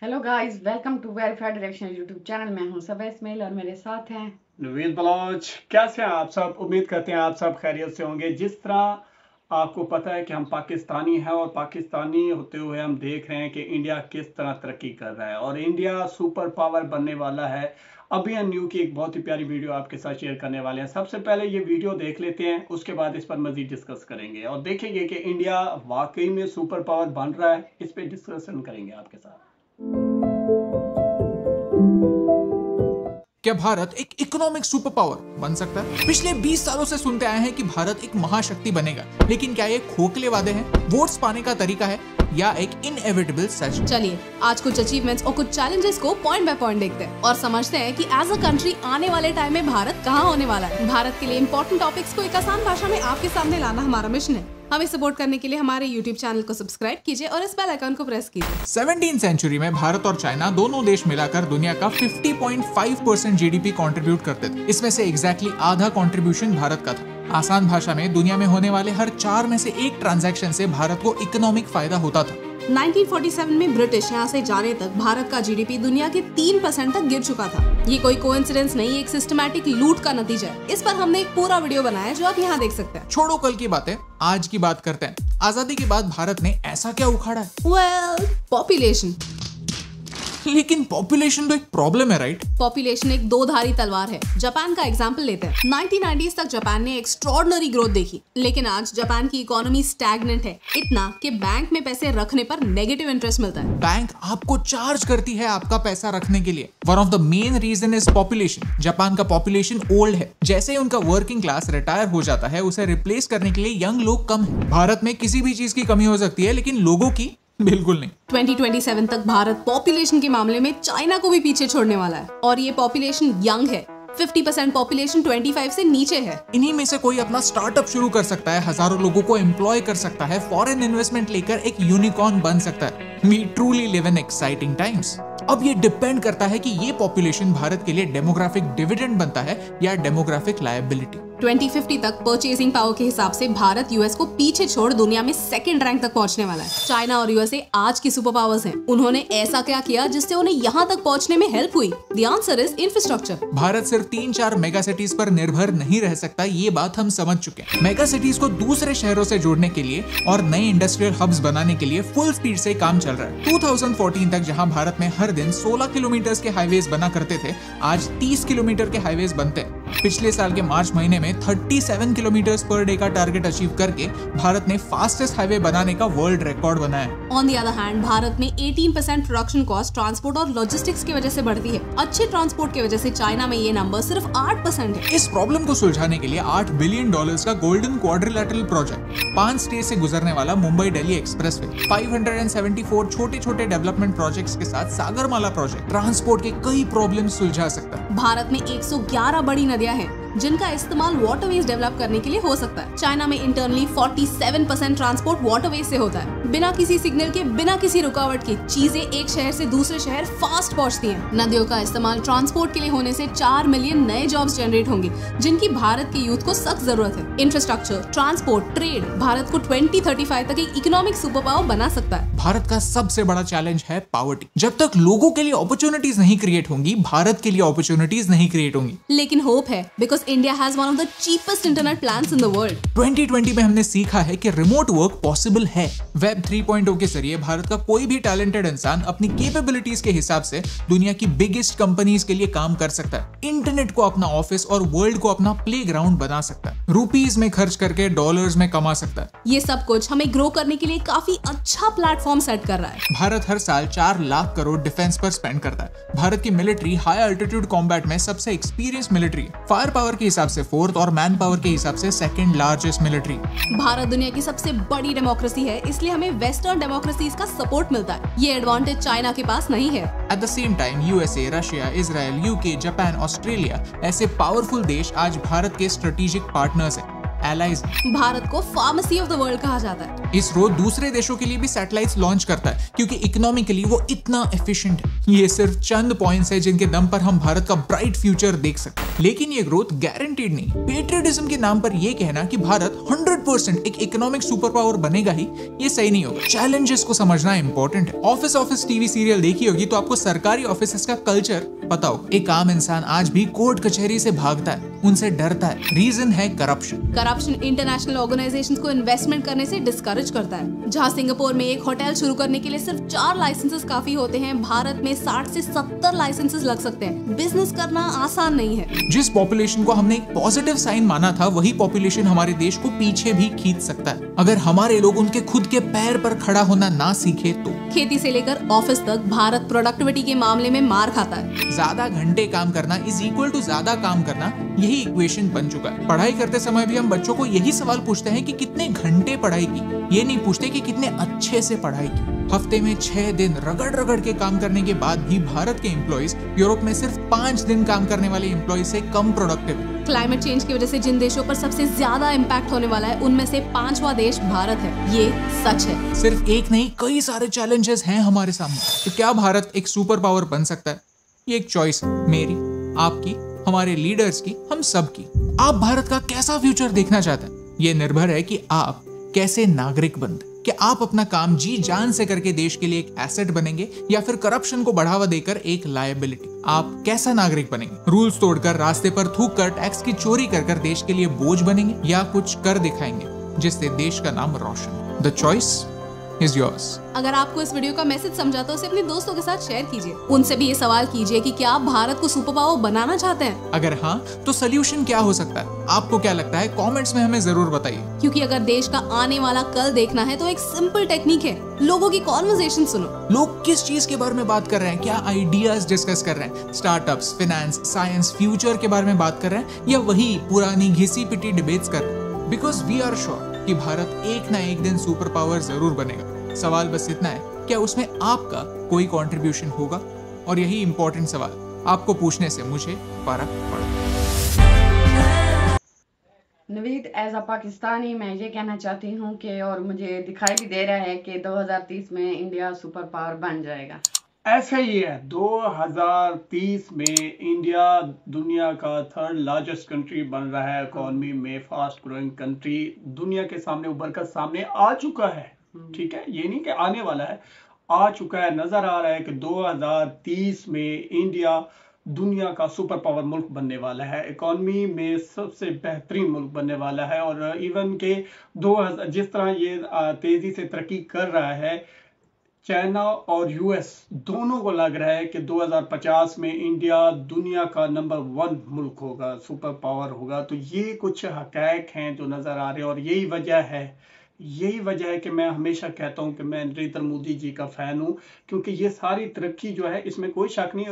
Hello guys, welcome to verified direction YouTube channel. मैं हूं सबा इस्माइल और मेरे साथ हैं नवीन बलोच। कैसे हैं आप सब? उम्मीद करते हैं आप सब खैरियत से होंगे। जिस तरह आपको पता है कि हम पाकिस्तानी हैं और पाकिस्तानी होते हुए हम देख रहे हैं कि इंडिया किस तरह तरक्की कर रहा है और इंडिया सुपर पावर बनने वाला है। अभी हम न्यू की एक बहुत ही प्यारी वीडियो आपके साथ शेयर करने वाले हैं। सबसे पहले ये वीडियो देख लेते हैं, उसके बाद इस पर मजीद डिस्कस करेंगे और देखेंगे कि इंडिया वाकई में सुपर पावर बन रहा है। इस पर डिस्कशन करेंगे आपके साथ। क्या भारत एक इकोनॉमिक सुपर पावर बन सकता है? पिछले 20 सालों से सुनते आए हैं कि भारत एक महाशक्ति बनेगा, लेकिन क्या ये खोखले वादे हैं, वोट्स पाने का तरीका है या एक इनएविटेबल सच? चलिए आज कुछ अचीवमेंट्स और कुछ चैलेंजेस को पॉइंट बाय पॉइंट देखते हैं और समझते हैं कि एज अ कंट्री आने वाले टाइम में भारत कहां होने वाला है। भारत के लिए इंपॉर्टेंट टॉपिक्स को एक आसान भाषा में आपके सामने लाना हमारा मिशन है। हमें सपोर्ट करने के लिए हमारे YouTube चैनल को सब्सक्राइब कीजिए और इस बेल आइकन को प्रेस कीजिए। 17वीं सेंचुरी में भारत और चाइना दोनों देश मिलाकर दुनिया का 50.5% जीडीपी कंट्रीब्यूट करते थे। इसमें से एग्जैक्टली आधा कंट्रीब्यूशन भारत का था। आसान भाषा में दुनिया में होने वाले हर 4 में से एक ट्रांजैक्शन से भारत को इकोनॉमिक फायदा होता था। 1947 में ब्रिटिश यहाँ से जाने तक भारत का जीडीपी दुनिया के 3% तक गिर चुका था। ये कोई कोइंसिडेंस नहीं, एक सिस्टमैटिक लूट का नतीजा है। इस पर हमने एक पूरा वीडियो बनाया है जो आप यहाँ देख सकते हैं। छोड़ो कल की बातें, आज की बात करते हैं। आजादी के बाद भारत ने ऐसा क्या उखाड़ा है? पॉपुलेशन। लेकिन पॉपुलेशन तो एक प्रॉब्लम है, राइट? पॉपुलेशन एक दो धारी तलवार है। जापान का एग्जांपल लेते हैं। 1990s तक जापान ने एक्स्ट्रॉर्डिनरी ग्रोथ देखी, लेकिन आज जापान की इकोनॉमी स्टैग्नेंट है, इतना कि बैंक में पैसे रखने पर नेगेटिव इंटरेस्ट मिलता है। बैंक आपको चार्ज करती है आपका पैसा रखने के लिए। One of the main reason is population. Japan का पॉपुलेशन ओल्ड है। जैसे ही उनका वर्किंग क्लास रिटायर हो जाता है, उसे रिप्लेस करने के लिए यंग लोग कम है। भारत में किसी भी चीज की कमी हो सकती है, लेकिन लोगों की बिल्कुल नहीं। 2027 तक भारत पॉपुलेशन के मामले में चाइना को भी पीछे छोड़ने वाला है और ये पॉपुलेशन यंग है। 50% पॉपुलेशन 25 से नीचे है। इन्हीं में से कोई अपना स्टार्टअप शुरू कर सकता है, हजारों लोगों को एम्प्लॉय कर सकता है, फॉरेन इन्वेस्टमेंट लेकर एक यूनिकॉर्न बन सकता है। We truly live in exciting times. अब ये डिपेंड करता है कि ये पॉपुलेशन भारत के लिए डेमोग्राफिक डिविडेंड बनता है या डेमोग्राफिक लायबिलिटी। 2050 तक परचेसिंग पावर के हिसाब से भारत यूएस को पीछे छोड़ दुनिया में सेकंड रैंक तक पहुंचने वाला है। चाइना और यूएसए आज की सुपर पावर्स हैं। उन्होंने ऐसा क्या किया जिससे उन्हें यहाँ तक पहुंचने में हेल्प हुई? The answer is infrastructure. Bharat सिर्फ 3-4 मेगा सिटीज पर निर्भर नहीं रह सकता, ये बात हम समझ चुके हैं। मेगा सिटीज को दूसरे शहरों से जोड़ने के लिए और नए इंडस्ट्रियल हब्स बनाने के लिए फुल स्पीड से काम चल रहा है। 2014 तक जहाँ भारत में हर दिन 16 किलोमीटर के हाईवेज बना करते थे, आज 30 किलोमीटर के हाईवेज बनते हैं। पिछले साल के मार्च महीने में 37 किलोमीटर पर डे का टारगेट अचीव करके भारत ने फास्टेस्ट हाईवे बनाने का वर्ल्ड रिकॉर्ड बनाया। On the other hand Bharat में 18% प्रोडक्शन कॉस्ट ट्रांसपोर्ट और लॉजिस्टिक्स की वजह से बढ़ती है। अच्छे ट्रांसपोर्ट की वजह से चाइना में ये नंबर सिर्फ 8% है। इस प्रॉब्लम को सुलझाने के लिए $8 बिलियन का गोल्डन क्वाड्रिलेटरल प्रोजेक्ट, 5 स्टेट से गुजरने वाला मुंबई दिल्ली एक्सप्रेसवे, 574 छोटे छोटे डेवलपमेंट प्रोजेक्ट्स के साथ सागरमाला प्रोजेक्ट ट्रांसपोर्ट के कई प्रॉब्लम सुलझा सकता है। भारत में 111 बड़ी नदियां हैं जिनका इस्तेमाल वाटरवेज डेवलप करने के लिए हो सकता है। चाइना में इंटरनली 47% ट्रांसपोर्ट वाटरवेज से होता है। बिना किसी सिग्नल के, बिना किसी रुकावट के चीजें एक शहर से दूसरे शहर फास्ट पहुंचती हैं। नदियों का इस्तेमाल ट्रांसपोर्ट के लिए होने से 4 मिलियन नए जॉब्स जनरेट होंगे, जिनकी भारत के यूथ को सख्त जरूरत है। इंफ्रास्ट्रक्चर, ट्रांसपोर्ट, ट्रेड भारत को 2035 तक एक इकोनॉमिक सुपर पावर बना सकता है। भारत का सबसे बड़ा चैलेंज है पॉवर्टी। जब तक लोगों के लिए अपॉर्चुनिटीज नहीं क्रिएट होंगी, भारत के लिए अपॉर्चुनिटीज नहीं क्रिएट होंगी। लेकिन होप है, because India has one of the cheapest internet plans in the world. 2020 में हमने सीखा है कि रिमोट वर्क पॉसिबल है। वेब 3.0 के जरिए भारत का कोई भी टैलेंटेड इंसान अपनी कैपेबिलिटीज के हिसाब से दुनिया की बिगेस्ट कंपनीज के लिए काम कर सकता है। इंटरनेट को अपना ऑफिस और वर्ल्ड को अपना प्लेग्राउंड बना सकता है। रुपीज में खर्च करके डॉलर्स में कमा सकता है। ये सब कुछ हमें ग्रो करने के लिए काफी अच्छा प्लेटफॉर्म सेट कर रहा है। भारत हर साल 4 लाख करोड़ डिफेंस पर स्पेंड करता है। भारत की मिलिट्री हाई अल्टीट्यूड कॉम्बैट में सबसे एक्सपीरियंस मिलिट्री है। फायर पावर के हिसाब से 4th और मैन पावर के हिसाब से 2nd लार्जेस्ट मिलिट्री। भारत दुनिया की सबसे बड़ी डेमोक्रेसी है, इसलिए हमें वेस्टर्न डेमोक्रेसीज का सपोर्ट मिलता है। ये एडवांटेज चाइना के पास नहीं है। At the same time USA, Russia, Israel, UK, Japan, Australia ऐसे पावरफुल देश आज भारत के स्ट्रेटेजिक पार्टनर्स हैं। एलाइज। भारत को फार्मेसी ऑफ द वर्ल्ड कहा जाता है। इसरो दूसरे देशों के लिए भी सैटेलाइट्स लॉन्च करता है क्योंकि इकोनॉमिकली वो इतना एफिशिएंट है। ये सिर्फ चंद पॉइंट्स है जिनके दम पर हम भारत का ब्राइट फ्यूचर देख सकते हैं, लेकिन ये ग्रोथ गारंटीड नहीं। पेट्रियटिज्म के नाम पर ये कहना कि भारत 100% एक इकोनॉमिक सुपर पावर बनेगा ही, ये सही नहीं होगा। चैलेंजेस को समझना इंपॉर्टेंट है। ऑफिस टीवी सीरियल देखी होगी तो आपको सरकारी ऑफिस का कल्चर पता होगा। एक आम इंसान आज भी कोर्ट कचहरी से भागता है, उनसे डरता है। रीजन है करप्शन इंटरनेशनल ऑर्गेनाइजेशंस को इन्वेस्टमेंट करने से डिस्करेज करता है। जहां सिंगापुर में एक होटल शुरू करने के लिए सिर्फ 4 लाइसेंसेस काफी होते हैं, भारत में 60 से 70 लाइसेंसेस लग सकते हैं। बिजनेस करना आसान नहीं है। जिस पॉपुलेशन को हमने एक पॉजिटिव साइन माना था, वही पॉपुलेशन हमारे देश को पीछे भी खींच सकता है अगर हमारे लोग उनके खुद के पैर पर खड़ा होना ना सीखे तो। खेती से लेकर ऑफिस तक भारत प्रोडक्टिविटी के मामले में मार खाता है। ज्यादा घंटे काम करना इज इक्वल टू ज्यादा काम करना, यही इक्वेशन बन चुका है। पढ़ाई करते समय भी हम बच्चों को यही सवाल पूछते हैं कि कितने घंटे पढ़ाई की, ये नहीं पूछते कि कितने अच्छे से पढ़ाई की। हफ्ते में 6 दिन रगड़ के काम करने के बाद भी भारत के एम्प्लॉइज यूरोप में सिर्फ 5 दिन काम करने वाले एम्प्लॉइज से कम प्रोडक्टिव। क्लाइमेट चेंज की वजह से जिन देशों पर सबसे ज्यादा इम्पैक्ट होने वाला है, उनमें से 5वां देश भारत है। ये सच है। सिर्फ एक नहीं, कई सारे चैलेंजेस हैं हमारे सामने। तो क्या भारत एक सुपर पावर बन सकता है? ये एक चॉइस है, मेरी, आपकी, हमारे लीडर्स की, हम सब की। आप भारत का कैसा फ्यूचर देखना चाहते हैं? ये निर्भर है कि आप कैसे नागरिक बनते। कि आप अपना काम जी जान से करके देश के लिए एक एसेट बनेंगे या फिर करप्शन को बढ़ावा देकर एक लायबिलिटी। आप कैसा नागरिक बनेंगे? रूल्स तोड़कर, रास्ते पर थूक कर, टैक्स की चोरी कर देश के लिए बोझ बनेंगे या कुछ कर दिखाएंगे जिससे देश का नाम रोशन। The choice is yours. अगर आपको इस वीडियो का मैसेज समझा तो उसे अपने दोस्तों के साथ शेयर कीजिए। उनसे भी ये सवाल कीजिए कि क्या आप भारत को सुपर पावर बनाना चाहते हैं? अगर हाँ, तो सोल्यूशन क्या हो सकता है? आपको क्या लगता है? कमेंट्स में हमें जरूर बताइए। क्योंकि अगर देश का आने वाला कल देखना है तो एक सिंपल टेक्निक है, लोगों की कॉन्वर्सेशन सुनो। लोग किस चीज के बारे में बात कर रहे हैं? क्या आइडियाज डिस्कस कर रहे हैं? स्टार्टअप्स, फाइनेंस, साइंस, फ्यूचर के बारे में बात कर रहे हैं या वही पुरानी घिसी पिटी डिबेट्स कर रहे हैं? बिकॉज वी आर श्योर कि भारत एक ना एक दिन सुपर पावर जरूर बनेगा। सवाल बस इतना है, क्या उसमें आपका कोई कंट्रीब्यूशन होगा? और यही इंपॉर्टेंट सवाल आपको पूछने से मुझे फर्क पड़ा। नवीद, एज अ पाकिस्तानी मैं ये कहना चाहती हूँ कि और मुझे दिखाई भी दे रहा है कि 2030 में इंडिया सुपर पावर बन जाएगा। ऐसा ही है, 2030 में इंडिया दुनिया का 3rd लार्जेस्ट कंट्री बन रहा है। इकोनॉमी में फास्ट ग्रोइंग कंट्री दुनिया के सामने उभर कर सामने आ चुका है। ठीक है, ये नहीं कि आने वाला है, आ चुका है। नजर आ रहा है कि 2030 में इंडिया दुनिया का सुपर पावर मुल्क बनने वाला है, इकोनॉमी में सबसे बेहतरीन मुल्क बनने वाला है। और इवन के जिस तरह ये तेजी से तरक्की कर रहा है, चाइना और यूएस दोनों को लग रहा है कि 2050 में इंडिया दुनिया का नंबर 1 मुल्क होगा, सुपर पावर होगा। तो ये कुछ हक़ाइक़ हैं जो नजर आ रहे हैं और यही वजह है कि मैं हमेशा कहता हूं कि मैं नरेंद्र मोदी जी का फैन हूं, क्योंकि ये सारी तरक्की जो है इसमें कोई शक नहीं।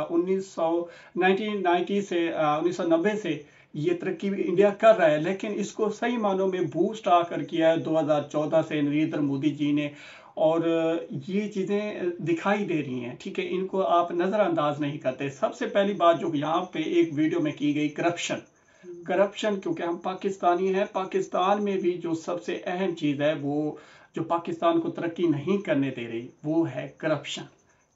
1990 से ये तरक्की इंडिया कर रहा है, लेकिन इसको सही मानों में बूस्ट आकर किया है 2014 से नरेंद्र मोदी जी ने। और ये चीज़ें दिखाई दे रही हैं, ठीक है, इनको आप नज़रअंदाज नहीं करते। सबसे पहली बात जो यहाँ पे एक वीडियो में की गई, करप्शन, क्योंकि हम पाकिस्तानी हैं, पाकिस्तान में भी जो सबसे अहम चीज़ है वो जो पाकिस्तान को तरक्की नहीं करने दे रही वो है करप्शन।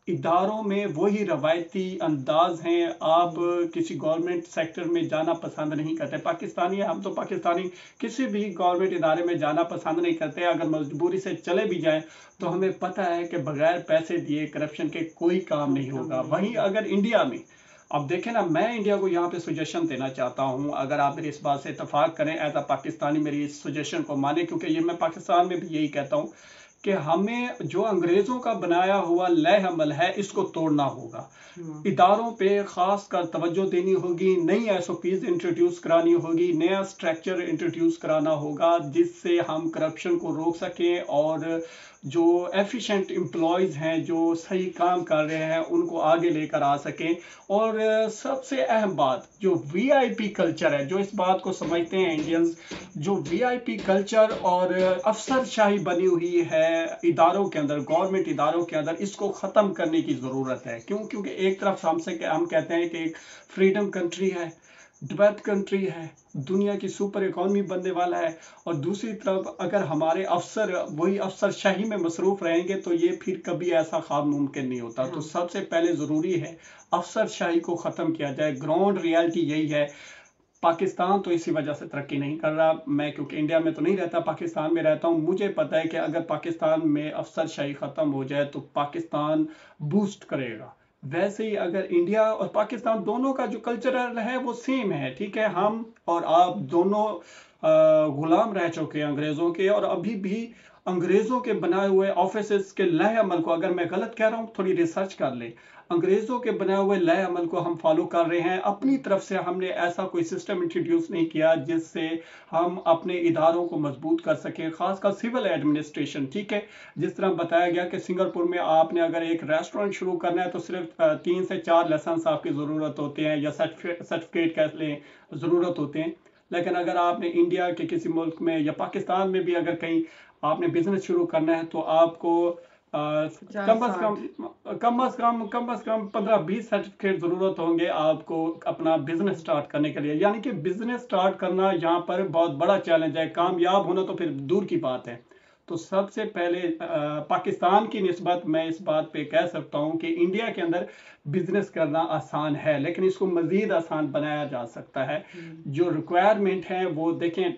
इदारों में वही रवायती अंदाज हैं। आप किसी गवर्नमेंट सेक्टर में जाना पसंद नहीं करते, पाकिस्तानी है हम, तो पाकिस्तानी किसी भी गवर्नमेंट इदारे में जाना पसंद नहीं करते। अगर मजबूरी से चले भी जाएं तो हमें पता है कि बगैर पैसे दिए करप्शन के कोई काम नहीं होगा। वहीं अगर इंडिया में, अब देखें ना, मैं इंडिया को यहाँ पे सुजेशन देना चाहता हूँ, अगर आप मेरी इस बात से इत्तेफाक करें, एज अ पाकिस्तानी मेरी इस सुजेशन को माने, क्योंकि ये मैं पाकिस्तान में भी यही कहता हूँ कि हमें जो अंग्रेजों का बनाया हुआ लय अमल है इसको तोड़ना होगा। इदारों पे खास कर तवज्जो देनी होगी, नई SOPs इंट्रोड्यूस करानी होगी, नया स्ट्रक्चर इंट्रोड्यूस कराना होगा जिससे हम करप्शन को रोक सकें और जो एफिशिएंट एम्प्लॉयज हैं, जो सही काम कर रहे हैं, उनको आगे लेकर आ सकें। और सबसे अहम बात, जो VIP कल्चर है, जो इस बात को समझते हैं इंडियंस, जो VIP कल्चर और अफसरशाही बनी हुई है इदारों के अंदर, गवर्नमेंट इदारों के अंदर, इसको ख़त्म करने की ज़रूरत है। क्यों? क्योंकि एक तरफ हम कहते हैं कि एक फ्रीडम कंट्री है, डेवलप्ड कंट्री है, दुनिया की सुपर इकोनॉमी बनने वाला है, और दूसरी तरफ अगर हमारे अफसर वही अफसरशाही में मसरूफ रहेंगे तो ये फिर कभी ऐसा ख्वाब मुमकिन नहीं होता। तो सबसे पहले ज़रूरी है अफसरशाही को ख़त्म किया जाए। ग्राउंड रियलिटी यही है। पाकिस्तान तो इसी वजह से तरक्की नहीं कर रहा। मैं क्योंकि इंडिया में तो नहीं रहता, पाकिस्तान में रहता हूँ, मुझे पता है कि अगर पाकिस्तान में अफसरशाही ख़त्म हो जाए तो पाकिस्तान बूस्ट करेगा। वैसे ही अगर इंडिया और पाकिस्तान दोनों का जो कल्चरल है वो सेम है, ठीक है। हम और आप दोनों गुलाम रह चुके हैं अंग्रेज़ों के, और अभी भी अंग्रेज़ों के बनाए हुए ऑफिस के लय अमल को, अगर मैं गलत कह रहा हूँ थोड़ी रिसर्च कर लें, अंग्रेज़ों के बनाए हुए लय अमल को हम फॉलो कर रहे हैं। अपनी तरफ से हमने ऐसा कोई सिस्टम इंट्रोड्यूस नहीं किया जिससे हम अपने इदारों को मजबूत कर सकें, खासकर सिविल एडमिनिस्ट्रेशन, ठीक है। जिस तरह बताया गया कि सिंगापुर में आपने अगर एक रेस्टोरेंट शुरू करना है तो सिर्फ 3 से 4 लाइसेंस आपकी ज़रूरत होते हैं, या सर्टिफिकेट कह लें ज़रूरत होते हैं। लेकिन अगर आपने इंडिया के किसी मुल्क में या पाकिस्तान में भी अगर कहीं आपने बिजनेस शुरू करना है तो आपको कम अज कम 15-20 सर्टिफिकेट जरूरत होंगे आपको अपना बिजनेस स्टार्ट करने के लिए। यानी कि बिजनेस स्टार्ट करना यहाँ पर बहुत बड़ा चैलेंज है, कामयाब होना तो फिर दूर की बात है। तो सबसे पहले पाकिस्तान की निस्बत मैं इस बात पे कह सकता हूँ कि इंडिया के अंदर बिजनेस करना आसान है, लेकिन इसको मजीद आसान बनाया जा सकता है। जो रिक्वायरमेंट है वो देखें,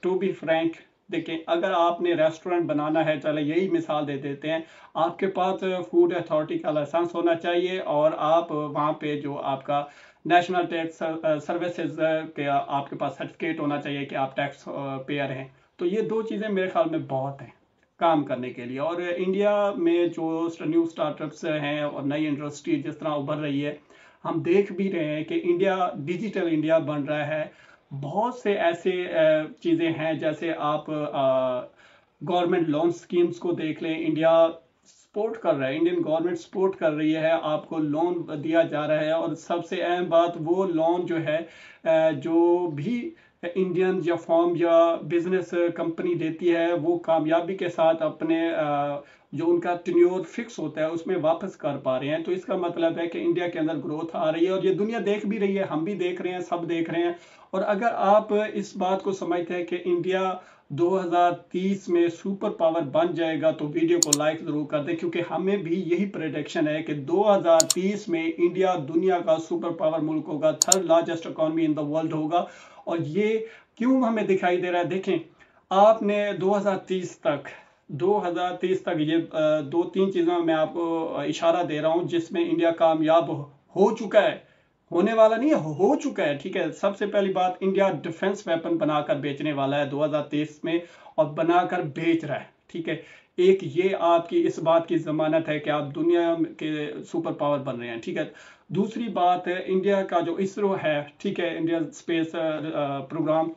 टू बी फ्रैंक, देखें अगर आपने रेस्टोरेंट बनाना है, चले यही मिसाल दे देते हैं, आपके पास फूड अथॉरिटी का लाइसेंस होना चाहिए और आप वहाँ पे जो आपका नेशनल टैक्स सर्विसेज के आपके पास सर्टिफिकेट होना चाहिए कि आप टैक्स पेयर हैं। तो ये 2 चीज़ें मेरे ख्याल में बहुत हैं काम करने के लिए। और इंडिया में जो न्यू स्टार्टअप्स हैं और नई इंडस्ट्री जिस तरह उभर रही है, हम देख भी रहे हैं कि इंडिया डिजिटल इंडिया बन रहा है। बहुत से ऐसे चीज़ें हैं, जैसे आप गवर्नमेंट लोन स्कीम्स को देख लें, इंडिया सपोर्ट कर रहा है, इंडियन गवर्नमेंट सपोर्ट कर रही है, आपको लोन दिया जा रहा है। और सबसे अहम बात, वो लोन जो है जो भी इंडियन या फॉर्म या बिजनेस कंपनी देती है वो कामयाबी के साथ अपने जो उनका टेन्योर फिक्स होता है उसमें वापस कर पा रहे हैं। तो इसका मतलब है कि इंडिया के अंदर ग्रोथ आ रही है, और ये दुनिया देख भी रही है, हम भी देख रहे हैं, सब देख रहे हैं। और अगर आप इस बात को समझते हैं कि इंडिया 2030 में सुपर पावर बन जाएगा तो वीडियो को लाइक जरूर कर दें, क्योंकि हमें भी यही प्रेडिक्शन है कि 2030 में इंडिया दुनिया का सुपर पावर मुल्क होगा, 3rd largest economy in the world होगा। और ये क्यों हमें दिखाई दे रहा है, देखें आपने 2030 तक ये 2-3 चीज़ों में मैं आपको इशारा दे रहा हूँ जिसमें इंडिया कामयाब हो चुका है, होने वाला नहीं है, हो चुका है, ठीक है। सबसे पहली बात, इंडिया डिफेंस वेपन बनाकर बेचने वाला है 2023 में, और बनाकर बेच रहा है, ठीक है। एक ये आपकी इस बात की जमानत है कि आप दुनिया के सुपर पावर बन रहे हैं, ठीक है। दूसरी बात है, इंडिया का जो इसरो है, ठीक है, इंडियन स्पेस प्रोग्राम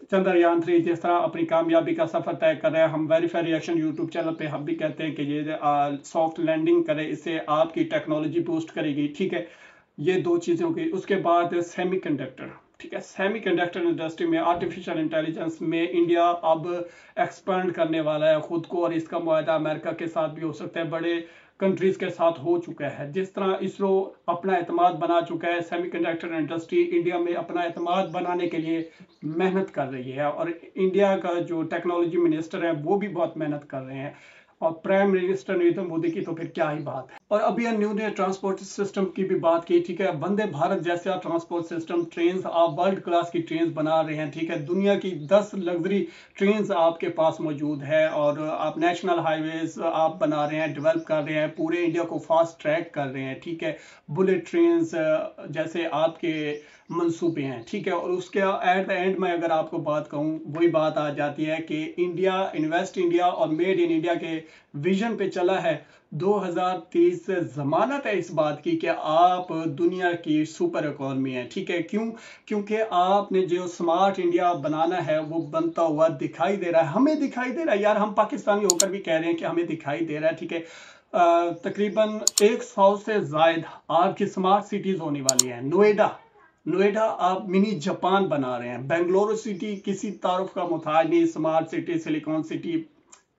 चंद्रयान 3 जिस तरह अपनी कामयाबी का सफर तय कर रहे हैं, हम वेरीफाई रिएक्शन यूट्यूब चैनल पे हम भी कहते हैं कि ये सॉफ्ट लैंडिंग करे, इससे आपकी टेक्नोलॉजी बूस्ट करेगी, ठीक है। ये 2 चीज़ें हो गई। उसके बाद सेमीकंडक्टर, ठीक है, सेमीकंडक्टर इंडस्ट्री में आर्टिफिशियल इंटेलिजेंस में इंडिया अब एक्सपेंड करने वाला है खुद को, और इसका मुआहदा अमेरिका के साथ भी हो सकता है, बड़े कंट्रीज के साथ हो चुका है। जिस तरह इसरो अपना एतमाद बना चुका है, सेमीकंडक्टर इंडस्ट्री इंडिया में अपना एतमाद बनाने के लिए मेहनत कर रही है, और इंडिया का जो टेक्नोलॉजी मिनिस्टर है वो भी बहुत मेहनत कर रहे हैं, और प्राइम मिनिस्टर नरेंद्र मोदी की तो फिर क्या ही बात है। और अभी न्यू ट्रांसपोर्ट सिस्टम की भी बात की, ठीक है, वंदे भारत जैसा ट्रांसपोर्ट सिस्टम, ट्रेन आप वर्ल्ड क्लास की ट्रेन बना रहे हैं, ठीक है, दुनिया की 10 लग्जरी ट्रेन आपके पास मौजूद है, और आप नेशनल हाईवेज आप बना रहे हैं, डेवलप कर रहे हैं, पूरे इंडिया को फास्ट ट्रैक कर रहे हैं, ठीक है, बुलेट ट्रेन जैसे आपके मंसूबे हैं, ठीक है। और उसके एट द एंड में अगर आपको बात कहूँ, वही बात आ जाती है कि इंडिया, इन्वेस्ट इंडिया और मेड इन इंडिया के विजन पे चला है। 2030 जमानत है इस बात की कि आप दुनिया की सुपर इकोनॉमी है, ठीक है। क्यों? क्योंकि आपने जो स्मार्ट इंडिया बनाना है वो बनता हुआ दिखाई दे रहा है, हमें दिखाई दे रहा है यार, हम पाकिस्तानी होकर भी कह रहे हैं कि हमें दिखाई दे रहा है, ठीक है। तकरीबन 100 से ज्यादा आपकी स्मार्ट सिटीज होने वाली है। नोएडा आप मिनी जापान बना रहे हैं, बेंगलुरु सिटी किसी तारुफ का मुताज नहीं, स्मार्ट सिटी, सिलिकॉन सिटी,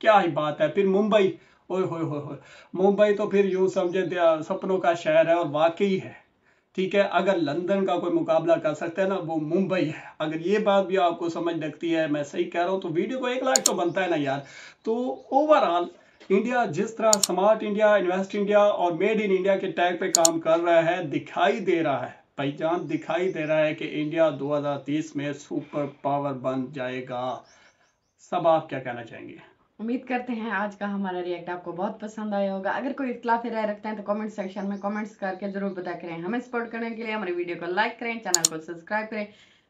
क्या ही बात है। फिर मुंबई, ओए होए होए, मुंबई तो फिर यूं समझे सपनों का शहर है, और वाकई है, ठीक है, अगर लंदन का कोई मुकाबला कर सकते हैं ना, वो मुंबई है। अगर ये बात भी आपको समझ लगती है, मैं सही कह रहा हूँ, तो वीडियो को 1 लाख तो बनता है ना यार। तो ओवरऑल इंडिया जिस तरह स्मार्ट इंडिया, इन्वेस्ट इंडिया और मेड इन इंडिया के टैग पे काम कर रहा है, दिखाई दे रहा है भाईजान, दिखाई दे रहा है कि इंडिया 2030 में सुपर पावर बन जाएगा। सब आप क्या कहना चाहेंगे? उम्मीद करते हैं आज का हमारा रिएक्ट आपको बहुत पसंद आया होगा। अगर कोई इख्तिलाफी राय रखते हैं तो कमेंट सेक्शन में कमेंट्स करके जरूर पता करें। हमें सपोर्ट करने के लिए हमारे वीडियो को लाइक करें, चैनल को सब्सक्राइब करें।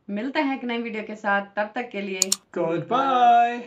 मिलते हैं एक नई वीडियो के साथ, तब तक के लिए गुड बाय।